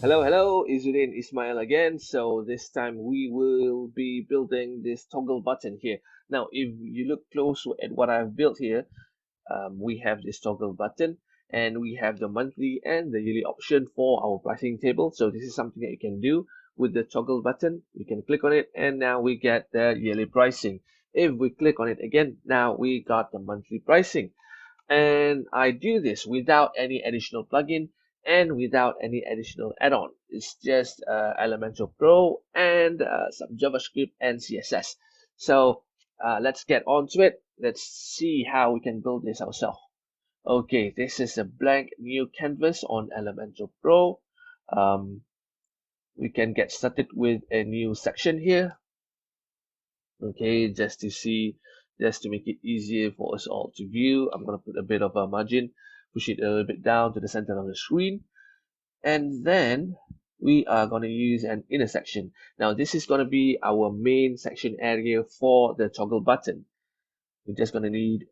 Hello, Izzuddin Ismail again. So this time we will be building this toggle button here. Now, if you look close at what I've built here, we have this toggle button and we have the monthly and the yearly option for our pricing table. So this is something that you can do with the toggle button. You can click on it and now we get the yearly pricing. If we click on it again, now we got the monthly pricing. And I do this without any additional plugin and without any additional add-on. It's just Elementor Pro and some JavaScript and CSS. So let's get on to it. Let's see how we can build this ourselves. Okay, this is a blank new canvas on Elementor Pro. We can get started with a new section here. Okay, just to make it easier for us all to view, I'm going to put a bit of a margin, push it a little bit down to the center of the screen, and then we are going to use an intersection. Now this is going to be our main section area for the toggle button. We're just going to need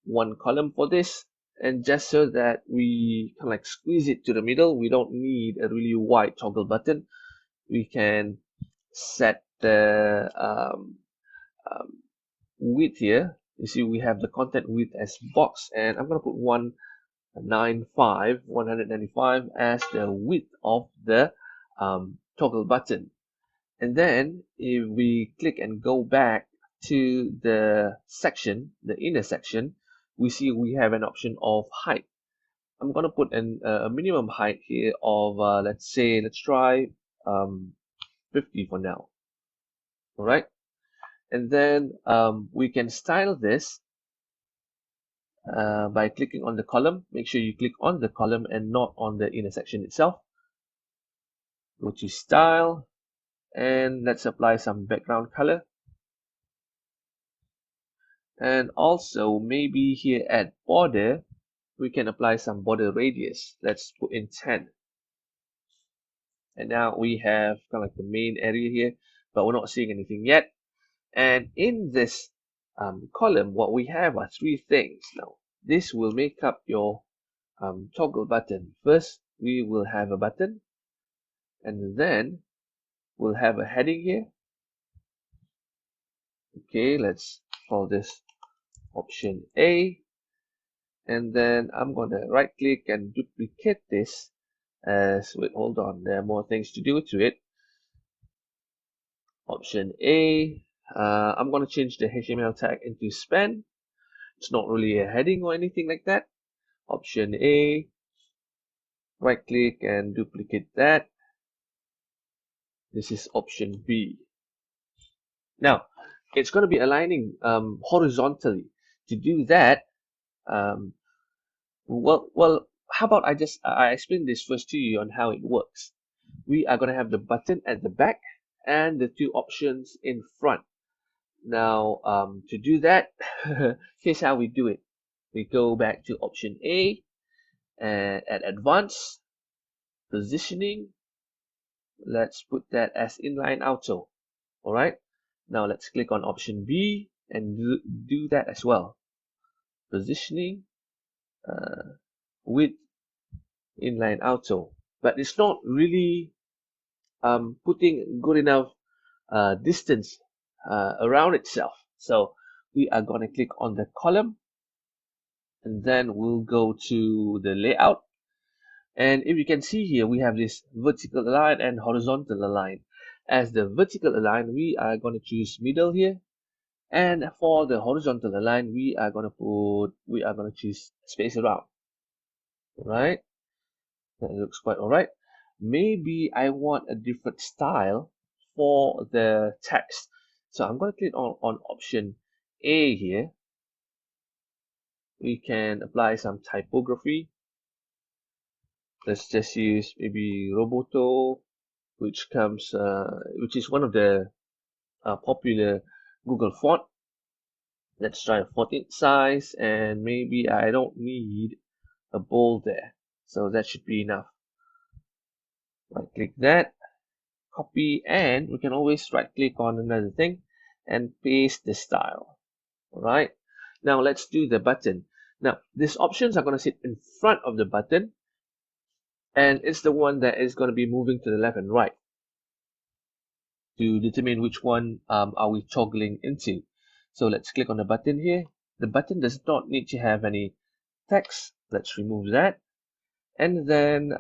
one column for this, and just so that we kind of like squeeze it to the middle, we don't need a really wide toggle button. We can set the width here. You see we have the content width as box, and I'm going to put 195 as the width of the toggle button. And then if we click and go back to the section, the inner section, we see we have an option of height. I'm going to put a minimum height here of let's try 50 for now. All right, and then we can style this by clicking on the column. Make sure you click on the column and not on the intersection itself. Go to style and let's apply some background color. And also maybe here at border, we can apply some border radius. Let's put in 10. And now we have kind of like the main area here, but we're not seeing anything yet. And in this column, what we have are three things. Now, this will make up your toggle button. First, we will have a button, and then we'll have a heading here. Okay, let's call this option A, and then I'm going to right click and duplicate this as, wait, hold on, there are more things to do to it. Option A, I'm going to change the HTML tag into span. It's not really a heading or anything like that. Option A, right click and duplicate that. This is option B. Now, it's going to be aligning horizontally. To do that, well, how about I explain this first to you on how it works. We are going to have the button at the back and the two options in front. Now, to do that, here's how we do it. We go back to option A and at advanced positioning. Let's put that as inline auto. All right. Now let's click on option B and do that as well. Positioning with inline auto, but it's not really putting good enough distance around itself. So we are going to click on the column, and then we'll go to the layout. And if you can see here, we have this vertical align and horizontal align. As the vertical align, we are going to choose middle here. And for the horizontal align, we are going to choose space around. Right? That looks quite alright. Maybe I want a different style for the text. So I'm going to click on option A here. We can apply some typography. Let's just use maybe Roboto, which is one of the popular Google font. Let's try a 14 size, and maybe I don't need a bold there, so that should be enough. Right click that, copy, and we can always right click on another thing and paste the style. All right, now let's do the button. Now these options are going to sit in front of the button, and it's the one that is going to be moving to the left and right to determine which one are we toggling into. So let's click on the button here. The button does not need to have any text. Let's remove that. And then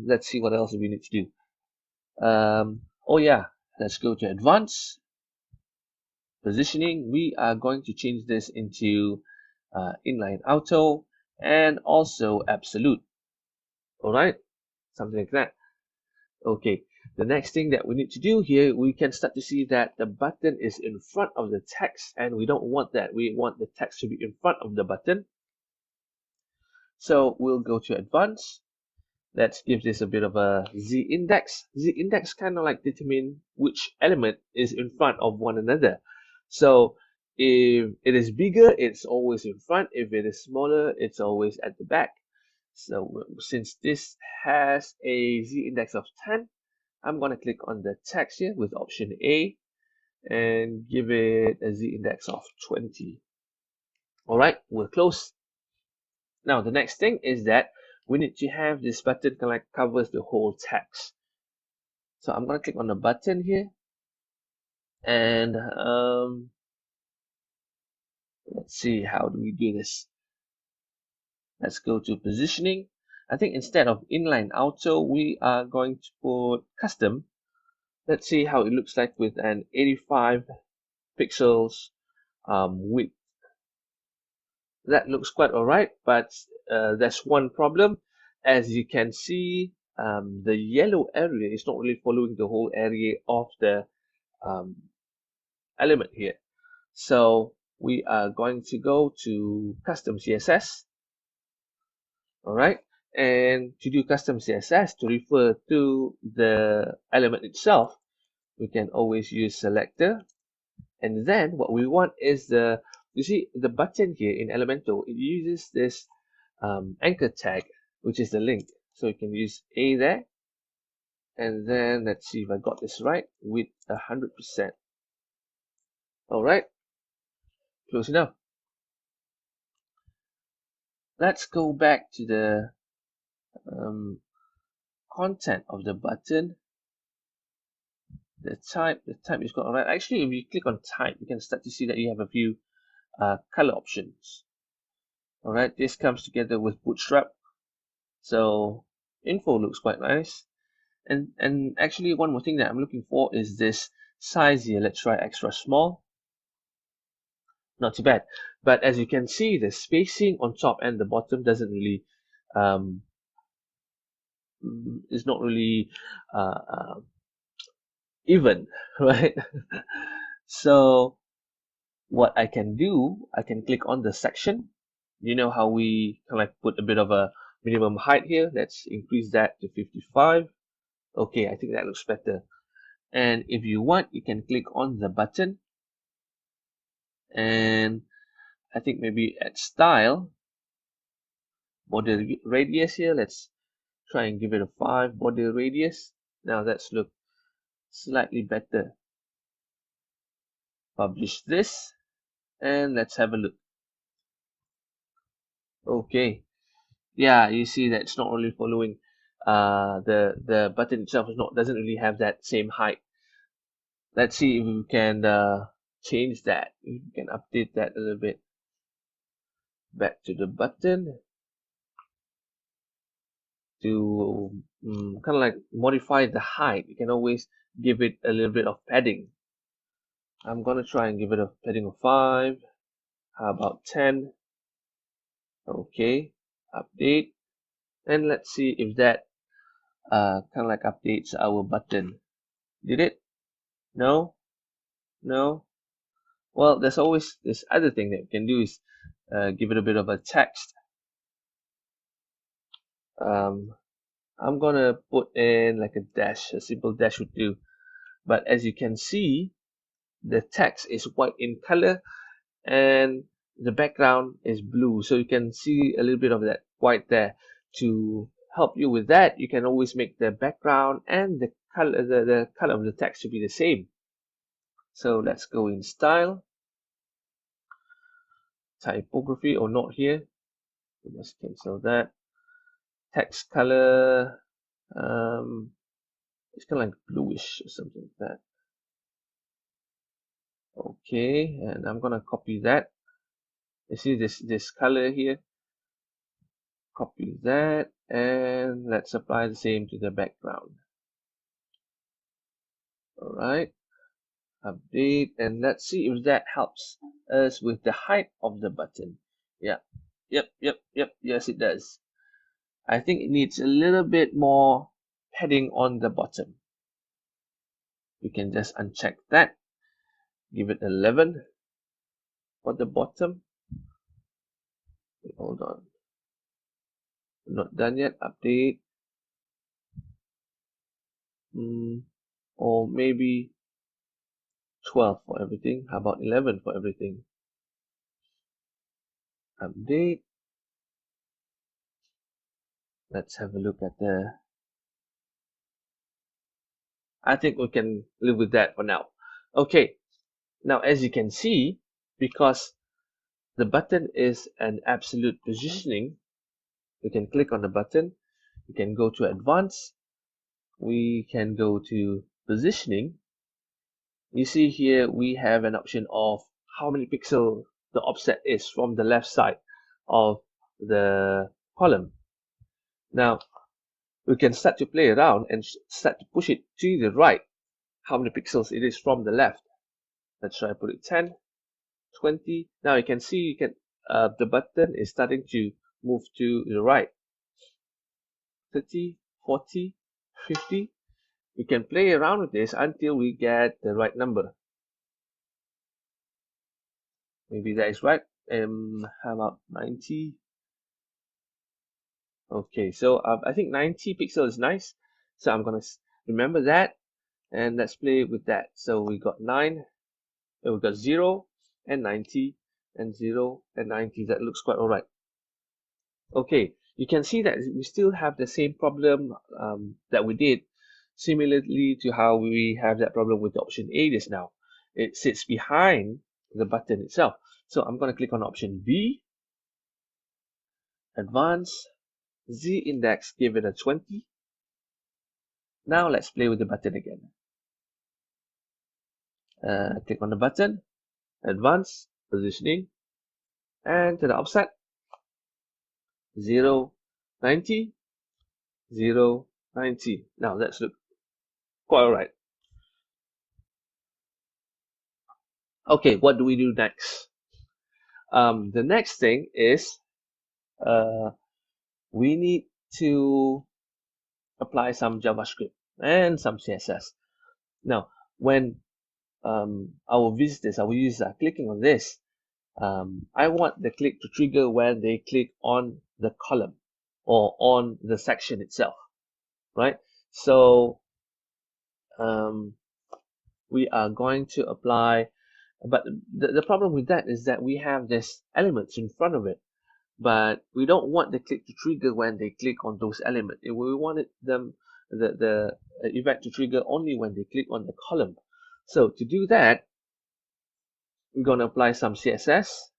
let's see what else we need to do. Oh yeah, let's go to advanced positioning. We are going to change this into inline auto and also absolute. All right, something like that. Okay, the next thing that we need to do here, we can start to see that the button is in front of the text, and we don't want that. We want the text to be in front of the button. So we'll go to advanced. Let's give this a bit of a z-index. Z-index kind of like determine which element is in front of one another. So if it is bigger, it's always in front. If it is smaller, it's always at the back. So since this has a z-index of 10, I'm going to click on the text here with option A and give it a z-index of 20. All right, we're close. Now, the next thing is that we need to have this button kind of like covers the whole text. So I'm going to click on the button here. And let's see, how do we do this? Let's go to positioning. I think instead of inline auto, we are going to put custom. Let's see how it looks like with an 85 pixels width. That looks quite alright, but there's one problem. As you can see, the yellow area is not really following the whole area of the element here. So we are going to go to custom CSS. Alright, and to do custom CSS to refer to the element itself, we can always use selector. And then what we want is you see the button here in Elementor, it uses this anchor tag, which is the link. So you can use A there. And then let's see if I got this right with 100%. All right, close enough. Let's go back to the content of the button. The type is got all right. Actually, if you click on type, you can start to see that you have a few color options. All right, this comes together with Bootstrap. So info looks quite nice. And actually one more thing that I'm looking for is this size here. Let's try extra small. Not too bad. But as you can see, the spacing on top and the bottom doesn't really is not really even, right? So what I can do, I can click on the section. You know how we kind of like put a bit of a minimum height here. Let's increase that to 55. Okay, I think that looks better. And if you want, you can click on the button. And I think maybe at style, border radius here, let's try and give it a 5 border radius. Now that's look slightly better. Publish this and let's have a look. Okay, yeah, you see that it's not really following the button itself doesn't really have that same height. Let's see if we can change that. If we can update that a little bit. Back to the button to kind of like modify the height. You can always give it a little bit of padding. I'm gonna try and give it a padding of 5. How about 10? Okay, update, and let's see if that kind of like updates our button. Did it? No, no. Well, there's always this other thing that you can do is give it a bit of a text. I'm gonna put in like a dash, a simple dash would do. But as you can see, the text is white in color and the background is blue. So you can see a little bit of that white there. To help you with that, you can always make the background and the color of the text to be the same. So let's go in style, typography or not here. We must cancel that. Text color, It's kind of like bluish or something like that. Okay, and I'm gonna copy that. You see this color here? Copy that, and let's apply the same to the background. All right, update, and let's see if that helps us with the height of the button. Yeah, yep. Yes, it does. I think it needs a little bit more padding on the bottom. We can just uncheck that. Give it 11 for the bottom. Wait, hold on. Not done yet. Update. Or maybe 12 for everything. How about 11 for everything? Update. Let's have a look at the... I think we can live with that for now. Okay. Now, as you can see, because the button is an absolute positioning, we can click on the button. We can go to Advanced. We can go to Positioning. You see here we have an option of how many pixels the offset is from the left side of the column. Now we can start to play around and start to push it to the right, how many pixels it is from the left. Let's try put it 10, 20. Now you can see the button is starting to move to the right. 30, 40, 50. We can play around with this until we get the right number. Maybe that is right. How about 90? Okay, so I think 90 pixels is nice. So I'm gonna remember that, and let's play with that. So we got 9, and we got 0 and 90, and 0 and 90. That looks quite alright. Okay, you can see that we still have the same problem that we did, similarly to how we have that problem with the option A just now. It sits behind the button itself. So I'm going to click on option B, Advanced, Z index, give it a 20. Now let's play with the button again. Click on the button, Advanced, Positioning, and to the offset, 0, 90, 0, 90. Now that's look quite alright. Okay, what do we do next? The next thing is we need to apply some JavaScript and some CSS. Now, when our visitors, our users are clicking on this, I want the click to trigger when they click on the column or on the section itself, right? So we are going to apply, but the problem with that is that we have this elements in front of it, but we don't want the click to trigger when they click on those elements. We wanted the event to trigger only when they click on the column. So to do that, we're going to apply some CSS.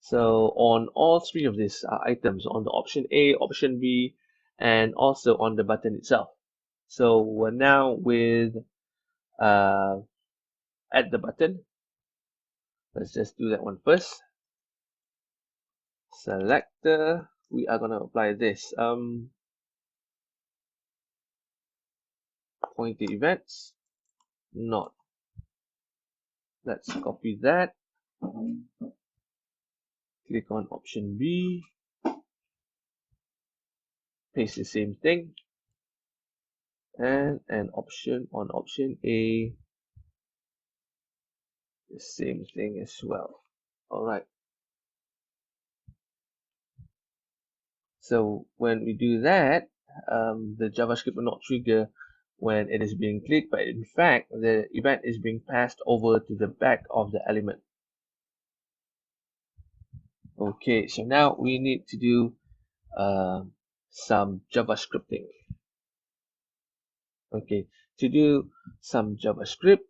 So on all three of these items, on the option A, option B, and also on the button itself. So we're now with add the button. Let's just do that one first. Selector, we are going to apply this. Pointer events, not. Let's copy that. Click on option B. Paste the same thing. And an option on option A. The same thing as well. Alright. So when we do that, the JavaScript will not trigger when it is being clicked, but in fact, the event is being passed over to the back of the element. Okay, so now we need to do some JavaScripting. Okay, to do some JavaScript,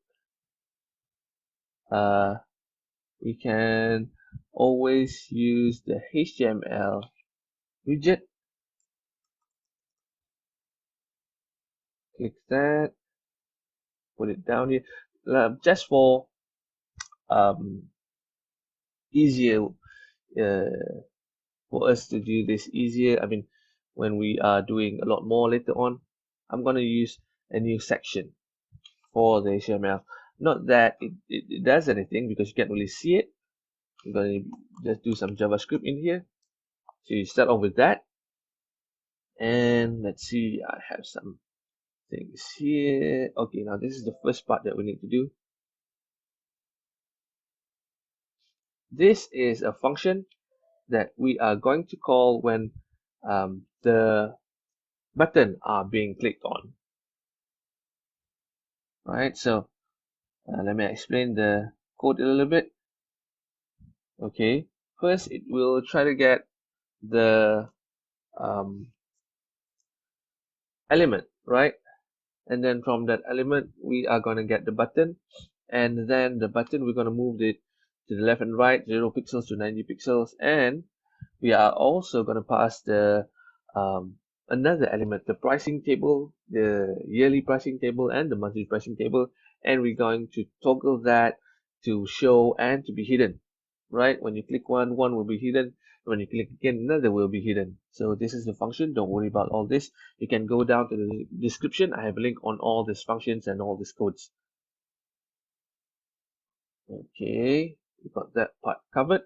we can always use the HTML widget. Click that, put it down here. Just for easier for us to do this easier, I mean, when we are doing a lot more later on, I'm going to use a new section for the HTML. Not that it does anything because you can't really see it. I'm going to just do some JavaScript in here. So you start off with that. And let's see, I have some things here. Okay, now this is the first part that we need to do. This is a function that we are going to call when the button are being clicked on. Right, so let me explain the code a little bit. Okay, first it will try to get the element, right? And then from that element, we are going to get the button. And then the button, we're going to move it to the left and right, 0 pixels to 90 pixels. And we are also going to pass the another element, the pricing table, the yearly pricing table, and the monthly pricing table. And we're going to toggle that to show and to be hidden, right? When you click one will be hidden. When you click again, another will be hidden. So this is the function. Don't worry about all this. You can go down to the description. I have a link on all these functions and all these codes. Okay, we got that part covered.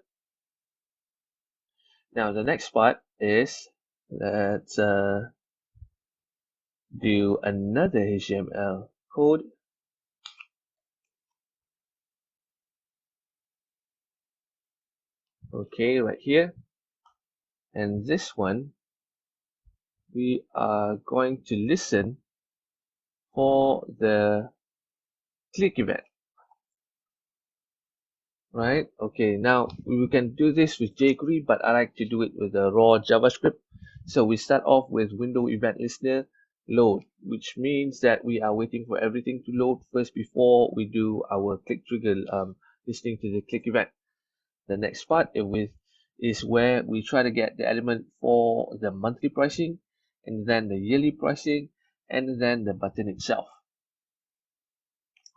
Now the next part is let's do another HTML code. Okay, right here. And this one, we are going to listen for the click event. Right, okay, now we can do this with jQuery, but I like to do it with the raw JavaScript. So we start off with window event listener load, which means that we are waiting for everything to load first before we do our click trigger listening to the click event. The next part is where we try to get the element for the monthly pricing, and then the yearly pricing, and then the button itself.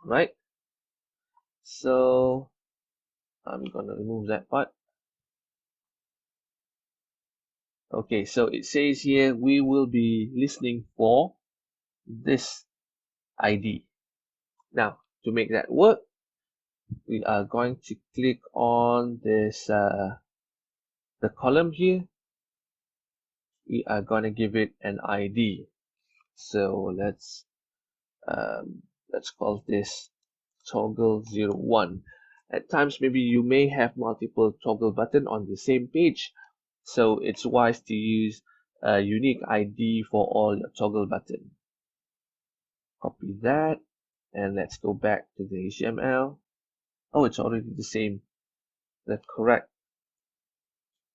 Right, so I'm gonna remove that part. Okay, so it says here we will be listening for this ID. Now, to make that work, we are going to click on this the column here. We are going to give it an ID. So let's call this toggle01. At times, maybe you may have multiple toggle button on the same page. So it's wise to use a unique ID for all your toggle button. Copy that, and let's go back to the HTML. Oh, it's already the correct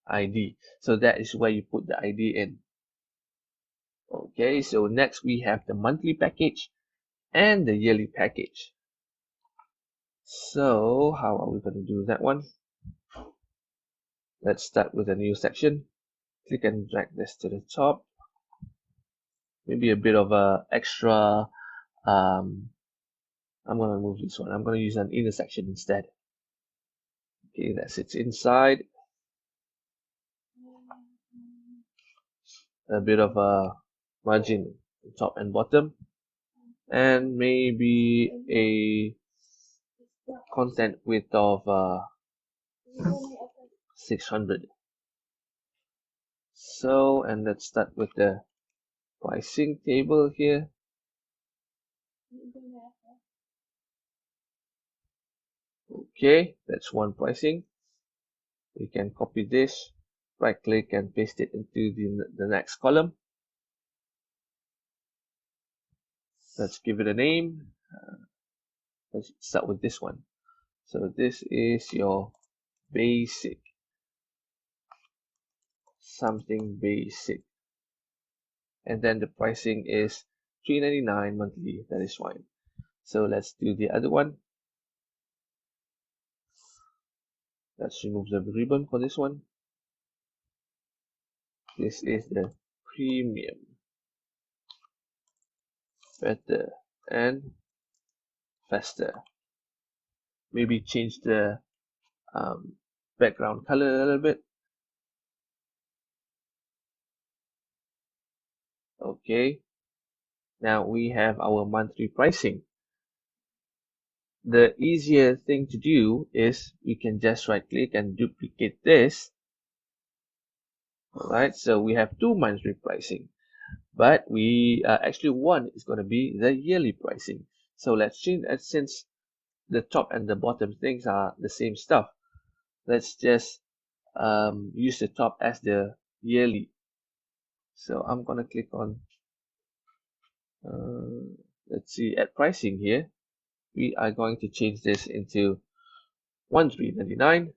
ID. So that is where you put the ID in. Okay, so next we have the monthly package and the yearly package. So how are we going to do that one? Let's start with a new section. Click and drag this to the top. Maybe a bit of a extra. I'm going to remove this one. I'm going to use an intersection instead. Okay, that sits inside. A bit of a margin top and bottom, and maybe a content width of 600. So, and let's start with the pricing table here. Okay, that's one pricing. We can copy this, right click and paste it into the next column. Let's give it a name. Let's start with this one. So this is your basic, something basic. And then the pricing is $3.99 monthly. That is fine. So let's do the other one. Let's remove the ribbon for this one. This is the premium. better and faster. Maybe change the background color a little bit. Okay, now we have our monthly pricing. The easier thing to do is we can just right click and duplicate this. Alright, so we have two monthly pricing, but we actually one is going to be the yearly pricing. So let's change that. Since the top and the bottom things are the same stuff, let's just use the top as the yearly. So I'm going to click on let's see, at pricing here, we are going to change this into 1399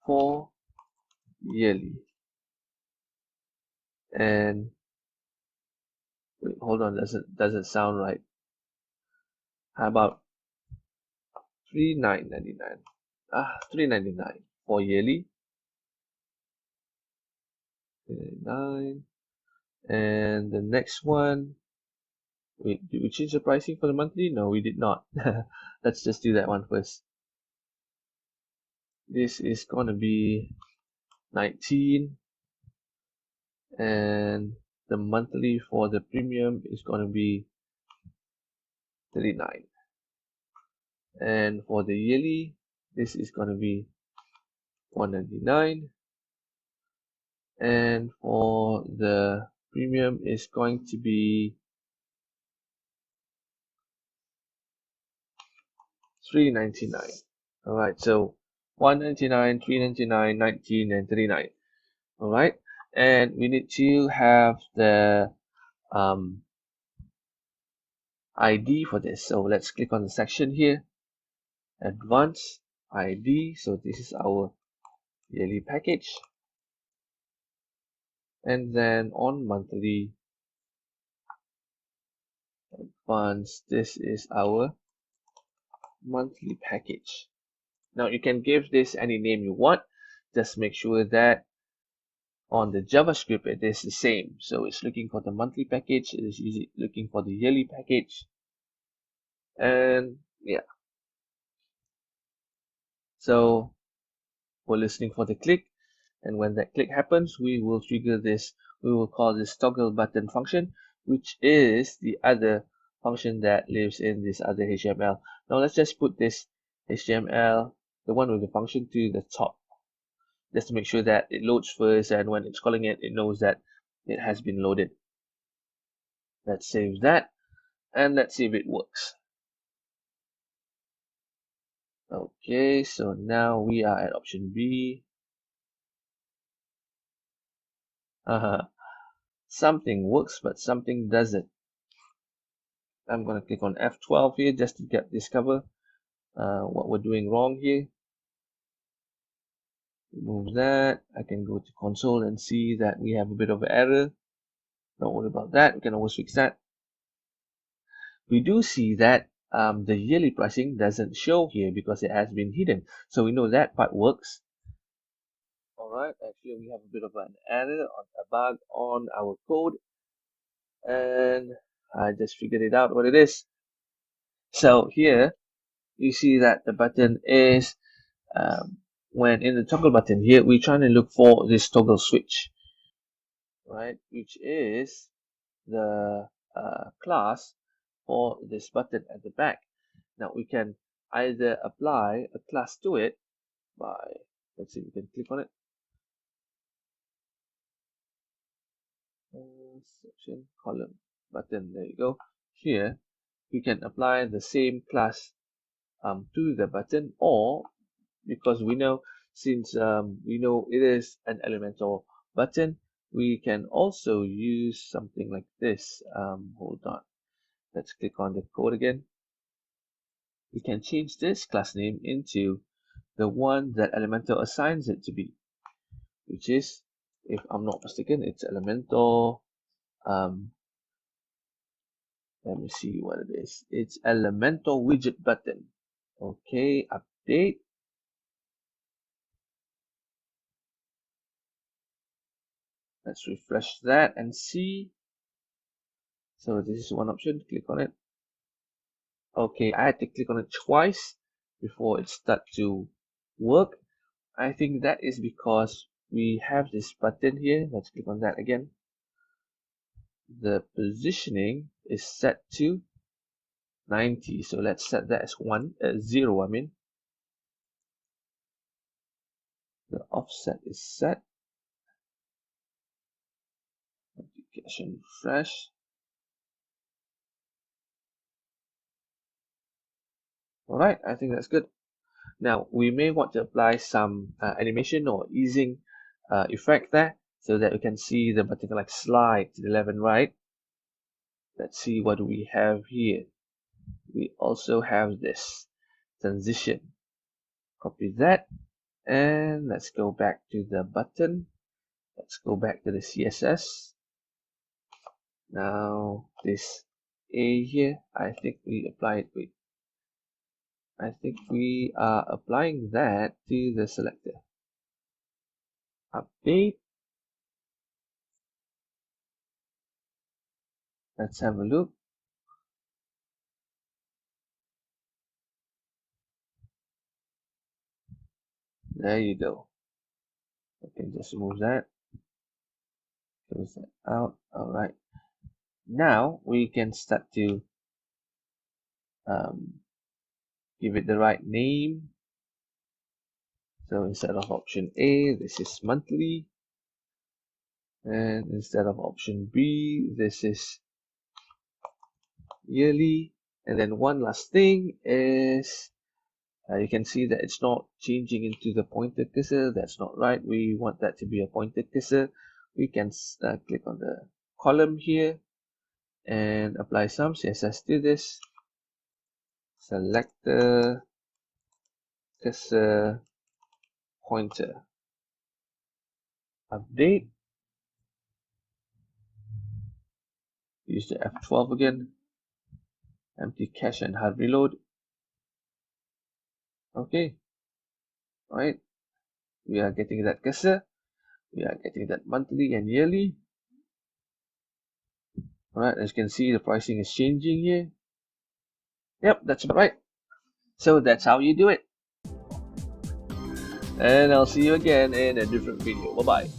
for yearly. And wait, hold on, doesn't sound right. How about 3999? 399 for yearly. 399. And the next one, wait, did we change the pricing for the monthly? No, we did not. Let's just do that one first. This is gonna be 19, and the monthly for the premium is gonna be 39. And for the yearly, this is gonna be 199. And for the premium is going to be 399. All right, so 199, 399, 19, and 39. All right, and we need to have the ID for this. So let's click on the section here, Advanced ID. So this is our yearly package, and then on monthly Advanced, this is our monthly package. Now you can give this any name you want. Just make sure that on the JavaScript it is the same. So it's looking for the monthly package, it is looking for the yearly package, and yeah. So we're listening for the click, and when that click happens, we will trigger this. We will call this toggle button function, which is the other function that lives in this other HTML. Now let's just put this HTML, the one with the function, to the top, just to make sure that it loads first, and when it's calling it, it knows that it has been loaded. Let's save that, and let's see if it works. Okay, so now we are at option B. Something works, but something doesn't. I'm going to click on F12 here just to discover what we're doing wrong here. Remove that. I can go to console and see that we have a bit of an error. Don't worry about that. We can always fix that. We do see that the yearly pricing doesn't show here because it has been hidden. So we know that part works. Alright, actually we have a bit of an error, on a bug on our code, and I just figured it out what it is. So here you see that the button is when in the toggle button here, we're trying to look for this toggle switch, right, which is the class for this button at the back. Now we can either apply a class to it by, let's see, we can click on it, section, column, button, there you go. Here we can apply the same class to the button, or because we know, since we know it is an Elementor button, we can also use something like this. Hold on, let's click on the code again. We can change this class name into the one that Elementor assigns it to be, which is, if I'm not mistaken, it's Elementor. Let me see what it is. It's Elementor widget button. Okay, update. Let's refresh that and see. So this is one option. Click on it. Okay, I had to click on it twice before it started to work. I think that is because we have this button here. Let's click on that again. The positioning is set to 90, so let's set that as 0. I mean, the offset is set. Application refresh. Alright, I think that's good. Now we may want to apply some animation or easing effect there, so that we can see the button like slide to the left and right. Let's see what we have here. We also have this transition. Copy that, and let's go back to the button. Let's go back to the CSS. Now this A here, I think we applied with. I think we are applying that to the selector. Update. Let's have a look. There you go. Okay, just remove that. Close that out. Alright. Now we can start to give it the right name. So instead of option A, this is monthly. And instead of option B, this is yearly. And then one last thing is you can see that it's not changing into the pointed cursor. That's not right. We want that to be a pointed cursor. We can click on the column here and apply some CSS to this. Selector cursor pointer. Update. Use the F12 again. Empty cache and hard reload. Okay. Alright. We are getting that cursor. We are getting that monthly and yearly. Alright, as you can see, the pricing is changing here. Yep, that's about right. So that's how you do it. And I'll see you again in a different video. Bye-bye.